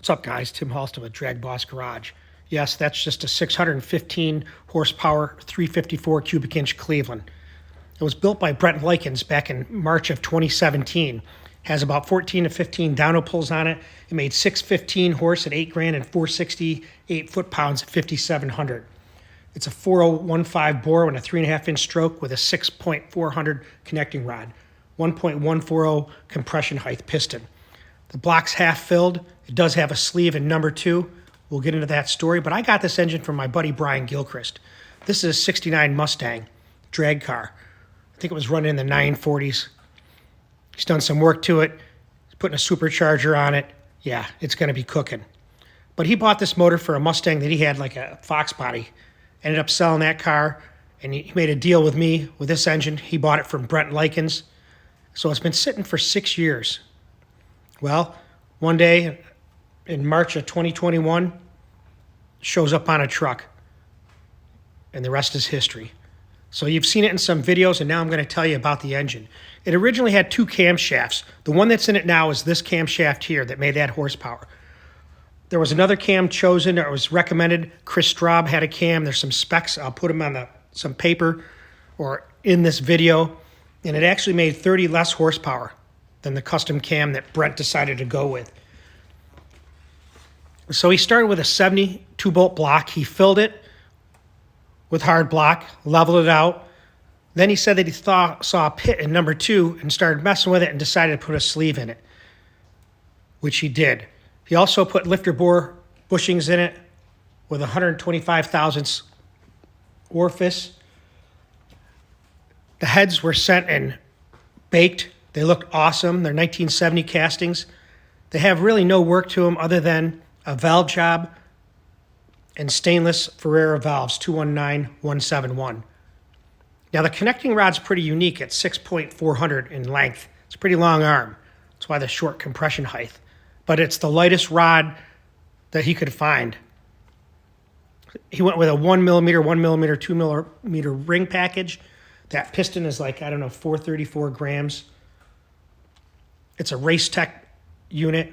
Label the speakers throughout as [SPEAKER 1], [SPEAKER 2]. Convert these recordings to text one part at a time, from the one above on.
[SPEAKER 1] What's up, guys? Tim Halston with DragBoss Garage. Yes, that's just a 615 horsepower, 354 cubic inch Cleveland. It was built by Brent Lykins back in March of 2017. Has about 14 to 15 downhill pulls on it. It made 615 horse at 8 grand and 468 foot-pounds at 5,700. It's a 4015 bore and a 3.5 inch stroke with a 6.400 connecting rod, 1.140 compression height piston. The block's half filled. It does have a sleeve in number 2. We'll get into that story, but I got this engine from my buddy Brian Gilchrist. This is a 69 Mustang drag car. I think it was running in the 940s. He's done some work to it. He's putting a supercharger on it. Yeah, it's going to be cooking. But he bought this motor for a Mustang that he had, like a Fox body. Ended up selling that car, and he made a deal with me with this engine. He bought it from Brent Lykins. So it's been sitting for 6 years. Well, one day in March of 2021, shows up on a truck, and the rest is history. So you've seen it in some videos, and now I'm going to tell you about the engine. It originally had 2 camshafts. The one that's in it now is this camshaft here that made that horsepower. There was another cam chosen, or it was recommended. Chris Straub had a cam. There's some specs. I'll put them on some paper or in this video. And it actually made 30 less horsepower than the custom cam that Brent decided to go with. So he started with a 72 bolt block. He filled it with hard block, leveled it out. Then he said that he saw a pit in number 2 and started messing with it and decided to put a sleeve in it, which he did. He also put lifter bore bushings in it with 125 thousandths orifice. The heads were sent and baked. They look awesome. They're 1970 castings. They have really no work to them other than a valve job and stainless Ferrara valves, 219171. Now the connecting rod's pretty unique at 6.400 in length. It's a pretty long arm. That's why the short compression height. But it's the lightest rod that he could find. He went with a 1 millimeter, 1 millimeter, 2 millimeter ring package. That piston is like, 434 grams. It's a Racetec unit.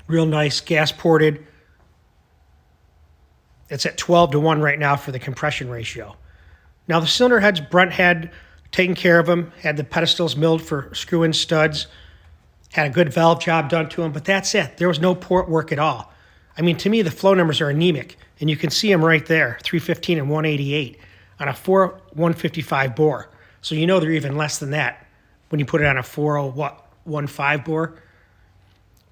[SPEAKER 1] Real nice, gas ported. It's at 12-1 right now for the compression ratio. Now the cylinder heads Brent had taken care of them, had the pedestals milled for screw-in studs, had a good valve job done to them, but that's it. There was no port work at all. I mean, to me, the flow numbers are anemic, and you can see them right there, 315 and 188 on a 155 bore. So you know they're even less than that when you put it on a 4015 bore.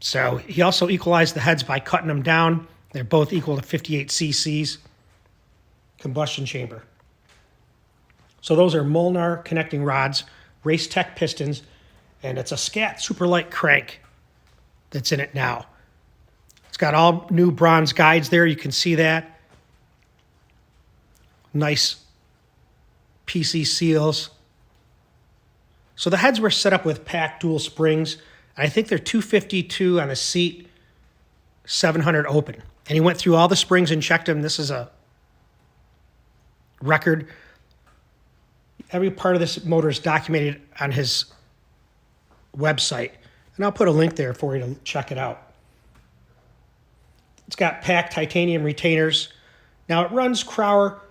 [SPEAKER 1] So he also equalized the heads by cutting them down. They're both equal to 58 cc's combustion chamber. So those are Molnar connecting rods, Racetec pistons, and it's a Scat Superlight crank that's in it now. It's got all new bronze guides there. You can see that. Nice PC seals. So the heads were set up with packed dual springs. I think they're 252 on a seat, 700 open. And he went through all the springs and checked them. This is a record. Every part of this motor is documented on his website. And I'll put a link there for you to check it out. It's got packed titanium retainers. Now it runs Crower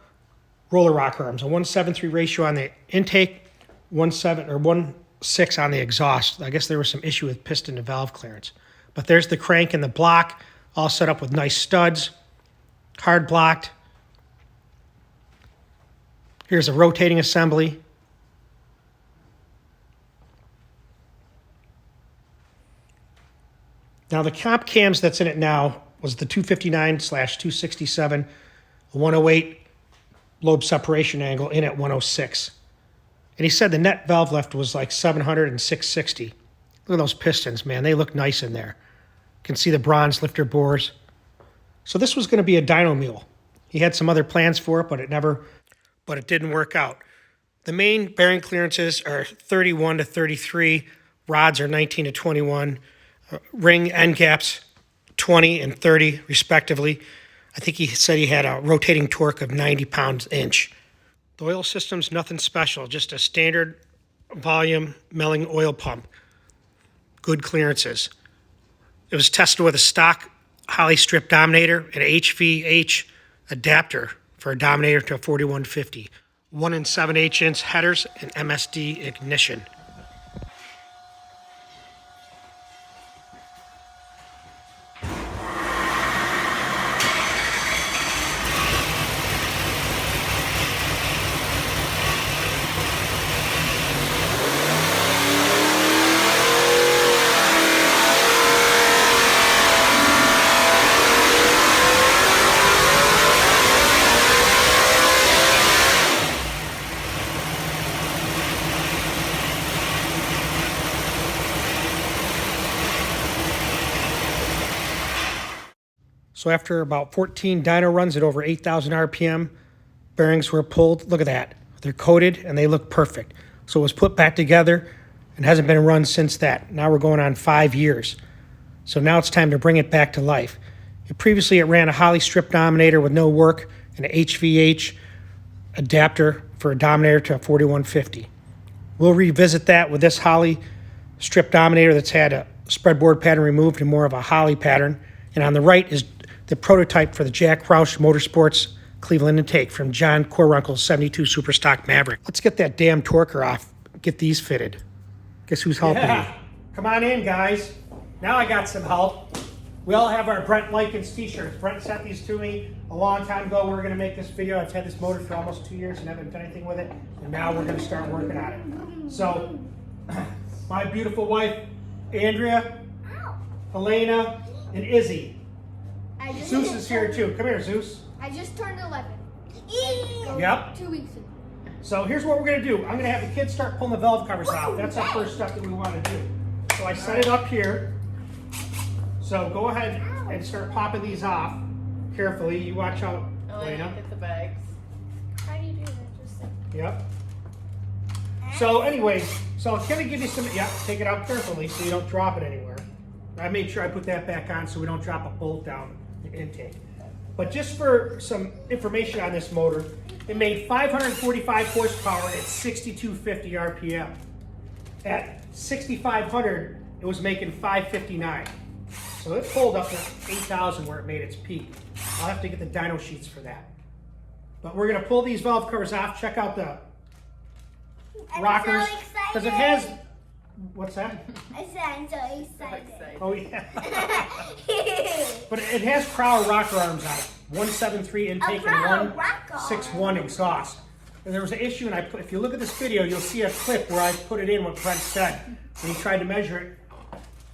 [SPEAKER 1] roller rocker arms, a 1:7:3 ratio on the intake, 1:6 on the exhaust. I guess there was some issue with piston and valve clearance. But there's the crank and the block, all set up with nice studs, hard blocked. Here's a rotating assembly. Now the comp cams that's in it now was the 259/267, a 108 lobe separation angle in at 106. And he said the net valve lift was like 700 and 660. Look at those pistons, man. They look nice in there. You can see the bronze lifter bores. So this was going to be a dyno mule. He had some other plans for it, but it didn't work out. The main bearing clearances are 31 to 33. Rods are 19 to 21. Ring end caps 20 and 30 respectively. I think he said he had a rotating torque of 90 pounds/inch. The oil system's nothing special, just a standard volume Melling oil pump. Good clearances. It was tested with a stock Holley Strip Dominator and HVH adapter for a Dominator to a 4150. 1 7/8 inch headers and MSD ignition. So after about 14 dyno runs at over 8,000 RPM, bearings were pulled. Look at that. They're coated and they look perfect. So it was put back together and hasn't been run since that. Now we're going on 5 years. So now it's time to bring it back to life. Previously it ran a Holley Strip Dominator with no work and an HVH adapter for a Dominator to a 4150. We'll revisit that with this Holley Strip Dominator that's had a spreadboard pattern removed and more of a Holley pattern. And on the right is the prototype for the Jack Roush Motorsports Cleveland intake from John Corunkel's 72 Superstock Maverick. Let's get that damn torquer off. Get these fitted. Guess who's helping me? Come on in, guys. Now I got some help. We all have our Brent Lykins t-shirts. Brent sent these to me a long time ago. We were going to make this video. I've had this motor for almost 2 years and haven't done anything with it. And now we're going to start working on it. So, my beautiful wife, Andrea, Elena, and Izzy. Zeus is here too. Come here, Zeus.
[SPEAKER 2] I just turned 11.
[SPEAKER 1] Yep.
[SPEAKER 2] 2 weeks ago.
[SPEAKER 1] So here's what we're going to do. I'm going to have the kids start pulling the valve covers out. That's our first step that we want to do. So I set it up here. So go ahead and start popping these off carefully. You watch out, Elena.
[SPEAKER 3] Get the bags.
[SPEAKER 2] How do you do that? Just like...
[SPEAKER 1] Yep. So anyways, so I'm going to give you some, take it out carefully so you don't drop it anywhere. I made sure I put that back on so we don't drop a bolt down the intake. But just for some information on this motor, it made 545 horsepower at 6250 RPM. At 6500, it was making 559. So it pulled up to 8,000 where it made its peak. I'll have to get the dyno sheets for that. But we're going to pull these valve covers off. Check out the rockers. Because it has... What's that?
[SPEAKER 2] I said I'm so excited.
[SPEAKER 1] Oh, yeah. But it has Crowell rocker arms on it. 173 intake and 161 exhaust. And there was an issue, and if you look at this video, you'll see a clip where I put it in what Brent said when he tried to measure it.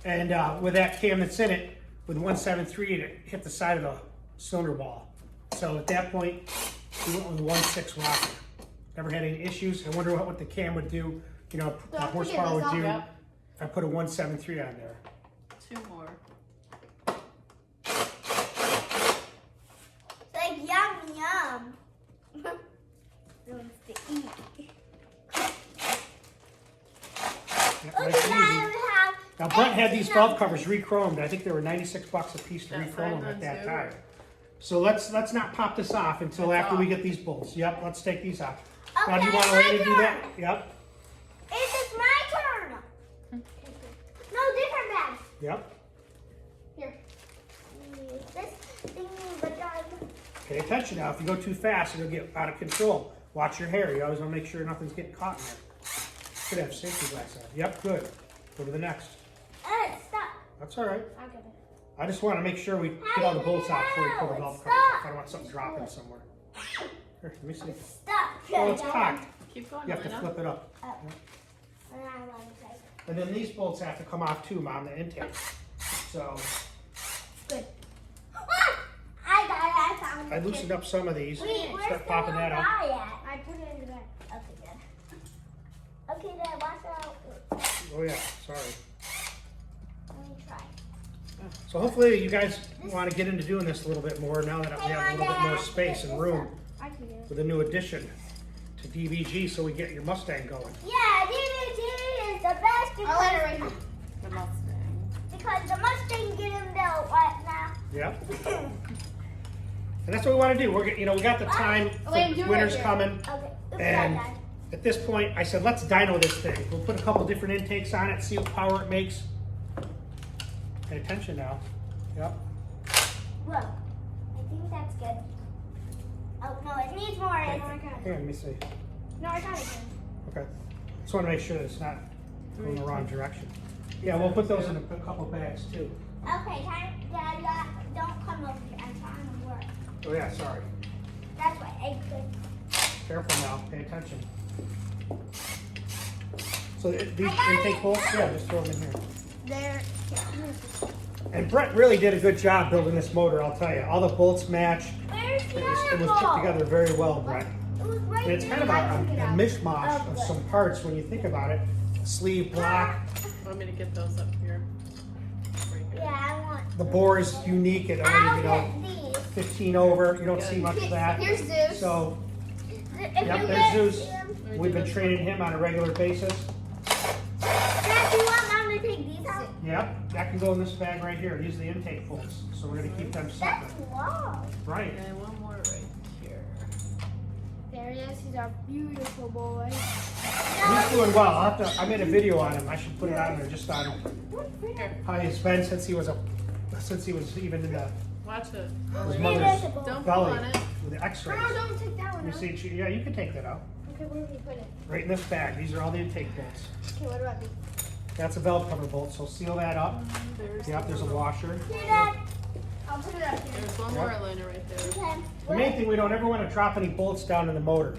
[SPEAKER 1] And with that cam that's in it, with 173, it hit the side of the cylinder wall. So at that point, we went with a 1.6 rocker. Never had any issues. I wonder what the cam would do. You know, what horsepower would do if I put a 173 on there.
[SPEAKER 3] 2 more.
[SPEAKER 2] It's like yum. It wants to eat.
[SPEAKER 1] Now Brent had these valve covers re-chromed. I think they were 96 bucks a piece to re-chrome them at that time. So let's not pop this off until after we get these bolts. Yep, let's take these off. Now do you want Elena to do that? Yep.
[SPEAKER 2] It's my turn. No, different bag.
[SPEAKER 1] Yep.
[SPEAKER 2] Here. This thing, but
[SPEAKER 1] Pay attention now. If you go too fast, it'll get out of control. Watch your hair. You always want to make sure nothing's getting caught in there. Should have safety glass on. Yep, good. Go to the next.
[SPEAKER 2] Stop.
[SPEAKER 1] That's all right.
[SPEAKER 2] I'll get it.
[SPEAKER 1] I just want to make sure we get all the bolts out before we pull the valve covers off. I don't want something dropping somewhere. Here, let me see.
[SPEAKER 2] Stop.
[SPEAKER 1] Oh, it's cocked.
[SPEAKER 3] Keep going,
[SPEAKER 1] You have to
[SPEAKER 3] Elena.
[SPEAKER 1] flip it up. And then these bolts have to come off too, Mom, the intake. So
[SPEAKER 2] Good. I got it. I found it.
[SPEAKER 1] I loosened up some of these.
[SPEAKER 2] Wait, where's
[SPEAKER 1] Start
[SPEAKER 2] the
[SPEAKER 1] popping that up.
[SPEAKER 2] guy at? I put it in the bag. Okay, good. Okay, Dad, watch out.
[SPEAKER 1] Oh yeah, sorry.
[SPEAKER 2] Let me try.
[SPEAKER 1] So hopefully you guys want to get into doing this a little bit more now that we have a little bit more space and room
[SPEAKER 2] I can do it.
[SPEAKER 1] with a new addition to DBG so we get your Mustang going.
[SPEAKER 2] Yeah, DBG is the best because,
[SPEAKER 3] The Mustang.
[SPEAKER 2] because the Mustang getting built right now.
[SPEAKER 1] Yep. And that's what we want to do. We're we got the time. Winter's coming.
[SPEAKER 2] Okay. Oops,
[SPEAKER 1] And
[SPEAKER 2] Dad.
[SPEAKER 1] at this point, I said, let's dyno this thing. We'll put a couple different intakes on it, see what power it makes. Pay attention now. Yep.
[SPEAKER 2] Look, I think that's good. Oh, no, it needs more.
[SPEAKER 1] Here, let me see.
[SPEAKER 2] No, I got it.
[SPEAKER 1] Okay. Just want to make sure that it's not going the wrong direction. Yeah, we'll put those in a couple bags too.
[SPEAKER 2] Okay, Dad, don't come over here. I'm trying to work.
[SPEAKER 1] Oh yeah, sorry.
[SPEAKER 2] That's what egg good.
[SPEAKER 1] Careful now. Pay attention. So these
[SPEAKER 2] I got
[SPEAKER 1] intake
[SPEAKER 2] it.
[SPEAKER 1] bolts, yeah, just throw them in here.
[SPEAKER 2] There.
[SPEAKER 1] And Brent really did a good job building this motor, I'll tell you. All the bolts match.
[SPEAKER 2] Where's the
[SPEAKER 1] It
[SPEAKER 2] other
[SPEAKER 1] was put
[SPEAKER 2] ball?
[SPEAKER 1] together very well, Brent.
[SPEAKER 2] It was right
[SPEAKER 1] And it's
[SPEAKER 2] there.
[SPEAKER 1] kind of
[SPEAKER 2] I took it
[SPEAKER 1] a
[SPEAKER 2] out.
[SPEAKER 1] mishmash
[SPEAKER 2] Oh,
[SPEAKER 1] of
[SPEAKER 2] good.
[SPEAKER 1] some parts when you think about it. Sleeve block,
[SPEAKER 3] Want me to get those up here? Right here.
[SPEAKER 2] Yeah, I want.
[SPEAKER 1] the bore is unique at only,
[SPEAKER 2] I'll get these.
[SPEAKER 1] 15 over. You don't see much of that.
[SPEAKER 2] Here's Zeus.
[SPEAKER 1] So,
[SPEAKER 2] If
[SPEAKER 1] yep,
[SPEAKER 2] you
[SPEAKER 1] there's
[SPEAKER 2] get
[SPEAKER 1] Zeus.
[SPEAKER 2] them-
[SPEAKER 1] We've been training him on a regular basis.
[SPEAKER 2] Dad, do you want Mom to take these out?
[SPEAKER 1] Yep, that can go in this bag right here. These are the intake bolts. So we're going to keep them
[SPEAKER 2] That's
[SPEAKER 1] separate.
[SPEAKER 2] long.
[SPEAKER 1] Right.
[SPEAKER 3] And one more right here.
[SPEAKER 2] There he is. He's our beautiful boy.
[SPEAKER 1] He's doing well. I made a video on him. I should put it on there just on
[SPEAKER 3] Here,
[SPEAKER 1] how he's been since he was even in the
[SPEAKER 3] watch it.
[SPEAKER 1] his mother's
[SPEAKER 3] Don't pull
[SPEAKER 1] belly
[SPEAKER 3] on it.
[SPEAKER 1] with the X-rays.
[SPEAKER 2] No, don't take that one
[SPEAKER 1] You
[SPEAKER 2] out.
[SPEAKER 1] see, yeah, you can take that out.
[SPEAKER 2] Okay, where do we put it?
[SPEAKER 1] Right in this bag. These are all the intake bolts.
[SPEAKER 2] Okay, what about these?
[SPEAKER 1] That's a valve cover bolt, so seal that up.
[SPEAKER 3] There's,
[SPEAKER 1] Yep, there's a washer.
[SPEAKER 2] Here, Dad. I'll put it up here.
[SPEAKER 3] there's one more liner right there.
[SPEAKER 2] Okay.
[SPEAKER 1] The main thing, we don't ever want to drop any bolts down in the motor.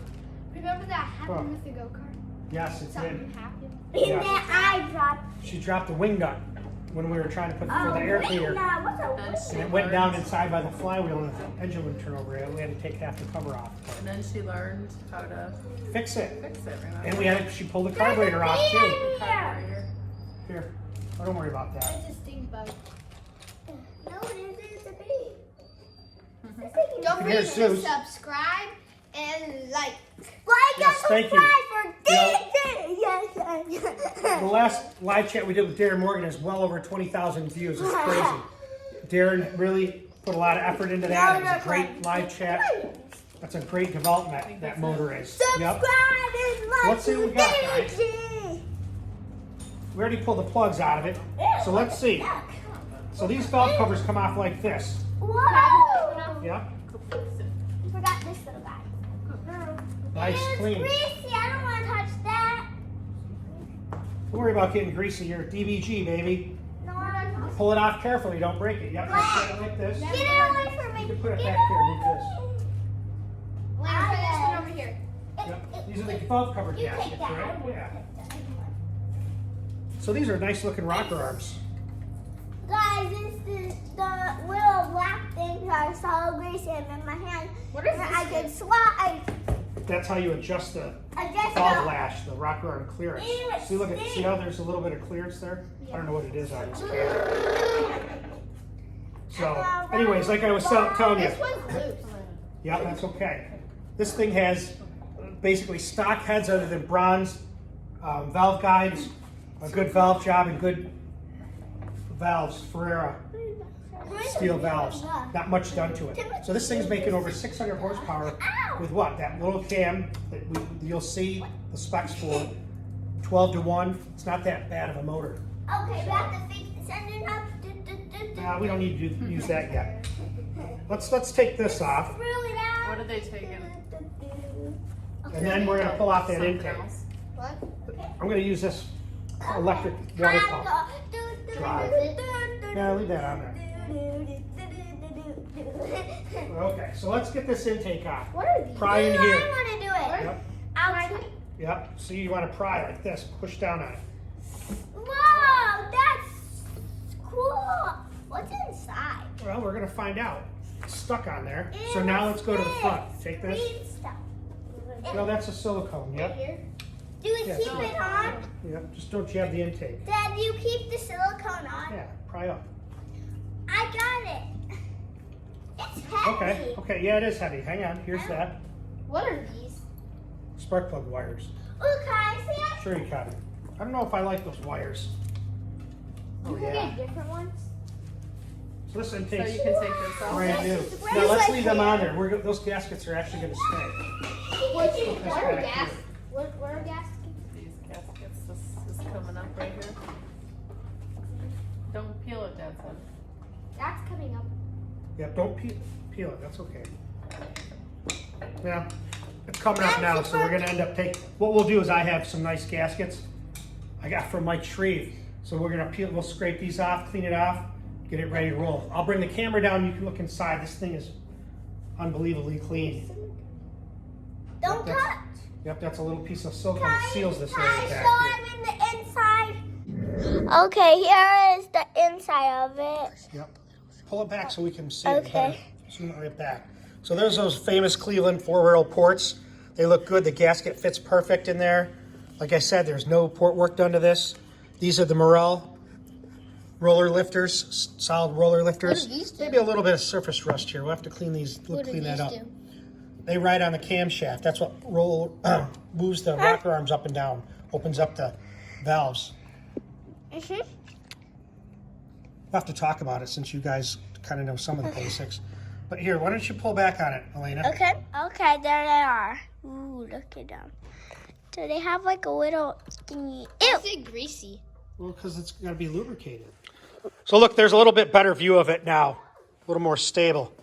[SPEAKER 2] Remember that happened
[SPEAKER 1] Huh.
[SPEAKER 2] with the go-kart?
[SPEAKER 1] Yes, it did.
[SPEAKER 2] Something happened.
[SPEAKER 1] Yeah.
[SPEAKER 2] And then I dropped.
[SPEAKER 1] She dropped the wing nut when we were trying to put for the air cleaner.
[SPEAKER 2] What's a
[SPEAKER 3] And
[SPEAKER 2] wing?
[SPEAKER 3] she
[SPEAKER 1] And it went down
[SPEAKER 3] learned-
[SPEAKER 1] inside by the flywheel and the engine would turn over. We had to take half the cover off.
[SPEAKER 3] And then she learned how to
[SPEAKER 1] Fix it.
[SPEAKER 3] fix it, remember?
[SPEAKER 1] And we had she pulled the
[SPEAKER 2] There's
[SPEAKER 1] carburetor
[SPEAKER 2] a
[SPEAKER 1] off
[SPEAKER 2] bee
[SPEAKER 1] too.
[SPEAKER 2] in here.
[SPEAKER 3] Carburetor.
[SPEAKER 1] Here, oh, don't worry about that.
[SPEAKER 2] It's a stink bug. No, it isn't. It's a bee.
[SPEAKER 1] Don't forget to
[SPEAKER 2] subscribe and like.
[SPEAKER 1] Yes, thank you.
[SPEAKER 2] for
[SPEAKER 1] Yeah.
[SPEAKER 2] Yes.
[SPEAKER 1] The last live chat we did with Darren Morgan has well over 20,000 views. It's crazy. Darren really put a lot of effort into that. It was a great live chat. That's a great development that motor is.
[SPEAKER 2] Subscribe and like.
[SPEAKER 1] Let's see what we got, guys.
[SPEAKER 2] DBG.
[SPEAKER 1] We already pulled the plugs out of it. So let's see. So these valve covers come off like this.
[SPEAKER 2] Whoa!
[SPEAKER 1] Yep.
[SPEAKER 2] Forgot this little guy.
[SPEAKER 1] Nice,
[SPEAKER 2] It's
[SPEAKER 1] clean.
[SPEAKER 2] greasy. I don't want to touch that.
[SPEAKER 1] Don't worry about getting greasy. You're DBG, baby.
[SPEAKER 2] No, I don't want to.
[SPEAKER 1] Pull it off carefully. Don't break it. Yep. Just set it like this.
[SPEAKER 2] Get it away from me.
[SPEAKER 1] You can put it
[SPEAKER 2] Get
[SPEAKER 1] back
[SPEAKER 2] it
[SPEAKER 1] here. Move
[SPEAKER 2] away.
[SPEAKER 1] this.
[SPEAKER 2] I'll put this one over here.
[SPEAKER 1] Yep. These are the valve cover
[SPEAKER 2] You
[SPEAKER 1] gaskets,
[SPEAKER 2] take that.
[SPEAKER 1] right?
[SPEAKER 2] I won't
[SPEAKER 1] Yeah.
[SPEAKER 2] take that.
[SPEAKER 1] So these are nice looking rocker arms.
[SPEAKER 2] Guys, this is the little black things are so greasy in my hand. What is this? I can swat.
[SPEAKER 1] That's how you adjust the
[SPEAKER 2] Adjust
[SPEAKER 1] valve lash, the rocker arm clearance.
[SPEAKER 2] Ew, it
[SPEAKER 1] See, look at, see
[SPEAKER 2] stinks.
[SPEAKER 1] how there's a little bit of clearance there? I don't know what it is on this camera. So, anyways, like I was telling you.
[SPEAKER 2] This one's loose.
[SPEAKER 1] Yeah, that's okay. This thing has basically stock heads other than bronze, valve guides, a good valve job, and good valves, Ferrera steel valves. Not much done to it. So this thing's making over 600 horsepower with what? That little cam that you'll see the specs for, 12 to 1. It's not that bad of a motor.
[SPEAKER 2] Okay, we have to fix this engine up.
[SPEAKER 1] We don't need to use that yet. Let's take this off,
[SPEAKER 2] Really now.
[SPEAKER 3] What are they taking?
[SPEAKER 1] and then we're gonna pull off that
[SPEAKER 3] Something
[SPEAKER 1] intake.
[SPEAKER 3] else.
[SPEAKER 2] What?
[SPEAKER 1] I'm gonna use this electric water pump. Yeah, leave that on there. Okay, so let's get this intake off.
[SPEAKER 2] What are these?
[SPEAKER 1] Pry in
[SPEAKER 2] I
[SPEAKER 1] here.
[SPEAKER 2] want to do it.
[SPEAKER 1] Yep,
[SPEAKER 2] Outside.
[SPEAKER 1] yep. So you want to pry like this, push down on it.
[SPEAKER 2] Whoa, that's cool. What's inside?
[SPEAKER 1] Well, we're gonna find out. It's stuck on there. So now let's go to the front. Take this.
[SPEAKER 2] Green stuff.
[SPEAKER 1] No, that's a silicone. Yep.
[SPEAKER 2] Do we
[SPEAKER 1] Yeah,
[SPEAKER 2] keep
[SPEAKER 1] silicone.
[SPEAKER 2] it on?
[SPEAKER 1] Yep. Just don't jab the intake.
[SPEAKER 2] Dad, do you keep the silicone on?
[SPEAKER 1] Yeah. Pry up.
[SPEAKER 2] I got it. It's heavy.
[SPEAKER 1] Okay. Okay. Yeah, it is heavy. Hang on. Here's that.
[SPEAKER 2] What are these?
[SPEAKER 1] Spark plug wires.
[SPEAKER 2] Ooh, can I see it?
[SPEAKER 1] Sure you can. I don't know if I like those wires. Oh
[SPEAKER 2] You can
[SPEAKER 1] yeah.
[SPEAKER 2] get different ones.
[SPEAKER 1] So this
[SPEAKER 3] So
[SPEAKER 1] intake's
[SPEAKER 3] you can take this off.
[SPEAKER 1] brand new.
[SPEAKER 2] Where's
[SPEAKER 1] Now let's
[SPEAKER 2] my
[SPEAKER 1] leave them
[SPEAKER 2] hair?
[SPEAKER 1] on there. Those gaskets are actually going to stay.
[SPEAKER 2] What
[SPEAKER 1] This
[SPEAKER 2] are
[SPEAKER 1] back
[SPEAKER 2] gas?
[SPEAKER 1] here.
[SPEAKER 2] What are gas?
[SPEAKER 3] These gaskets, this is coming up right here. Don't peel it, Dad.
[SPEAKER 2] That's coming up.
[SPEAKER 1] Yep, don't peel it. That's okay. Yeah, it's coming up now, so we're going to end up taking... What we'll do is I have some nice gaskets I got from Mike Shreve. So we're going to peel, we'll scrape these off, clean it off, get it ready to roll. I'll bring the camera down, you can look inside. This thing is unbelievably clean.
[SPEAKER 2] Don't touch.
[SPEAKER 1] Yep, that's a little piece of silicone that seals this area back here.
[SPEAKER 2] I'm in the inside. Okay, here is the inside of it.
[SPEAKER 1] Yep. Pull it back so we can see
[SPEAKER 2] Okay.
[SPEAKER 1] it. Zoom it right back. So there's those famous Cleveland 4-rail ports. They look good. The gasket fits perfect in there. Like I said, there's no port work done to this. These are the Morel roller lifters, solid roller lifters.
[SPEAKER 2] What do these do?
[SPEAKER 1] Maybe a little bit of surface rust here. We'll have to clean these. We'll clean that up. They ride on the camshaft. That's what moves the rocker arms up and down, opens up the valves.
[SPEAKER 2] Mm-hmm.
[SPEAKER 1] We'll have to talk about it since you guys kind of know some of the basics. But here, why don't you pull back on it, Elena?
[SPEAKER 2] Okay. Okay, there they are. Ooh, look at them. So they have like a little thingy. Ew.
[SPEAKER 3] Is it greasy?
[SPEAKER 1] Well, because it's got to be lubricated. So look, there's a little bit better view of it now. A little more stable.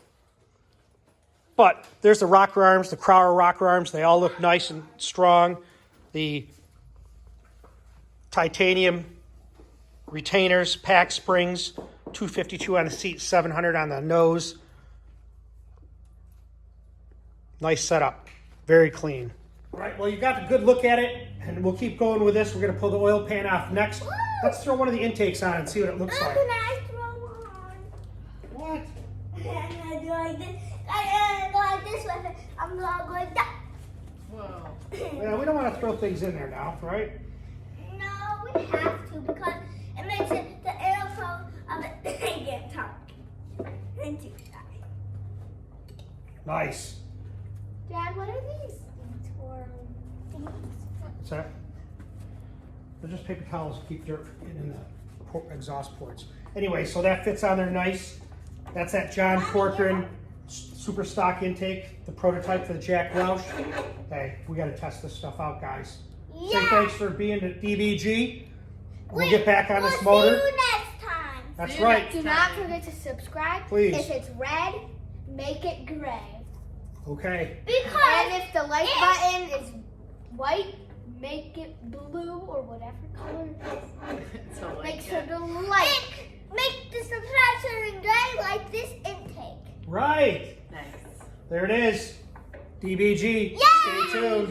[SPEAKER 1] But there's the rocker arms, the Crowder rocker arms. They all look nice and strong. The titanium retainers, pack springs, 252 on the seat, 700 on the nose. Nice setup. Very clean. All right, well, you got a good look at it, and we'll keep going with this. We're going to pull the oil pan off next. Let's throw one of the intakes on and see what it looks like.
[SPEAKER 2] Can I throw on?
[SPEAKER 1] What?
[SPEAKER 2] I'm gonna do like this. I'm gonna go like this with it. I'm gonna go like that.
[SPEAKER 3] Whoa.
[SPEAKER 1] Yeah, we don't want to throw things in there now, right?
[SPEAKER 2] No, we have to because it makes it the airflow of it get tough and too shy.
[SPEAKER 1] Nice.
[SPEAKER 2] Dad, what are these things?
[SPEAKER 1] What's that? They're just paper towels to keep dirt from getting in the exhaust ports. Anyway, so that fits on there nice. That's that John Corcoran super stock intake, the prototype for the Jack Welch. Hey, we got to test this stuff out, guys. Say thanks for being at DBG. We'll get back on this motor.
[SPEAKER 2] See you next time.
[SPEAKER 1] That's right.
[SPEAKER 2] Do not forget to subscribe.
[SPEAKER 1] Please.
[SPEAKER 2] If it's red, make it gray.
[SPEAKER 1] Okay.
[SPEAKER 2] And if the like button is white, make it blue or whatever color it is.
[SPEAKER 3] So
[SPEAKER 2] Make sure to like. Make the subscribe turn gray like this intake.
[SPEAKER 1] Right.
[SPEAKER 3] Nice.
[SPEAKER 1] There it is. DBG.
[SPEAKER 2] Yay!
[SPEAKER 1] Stay tuned.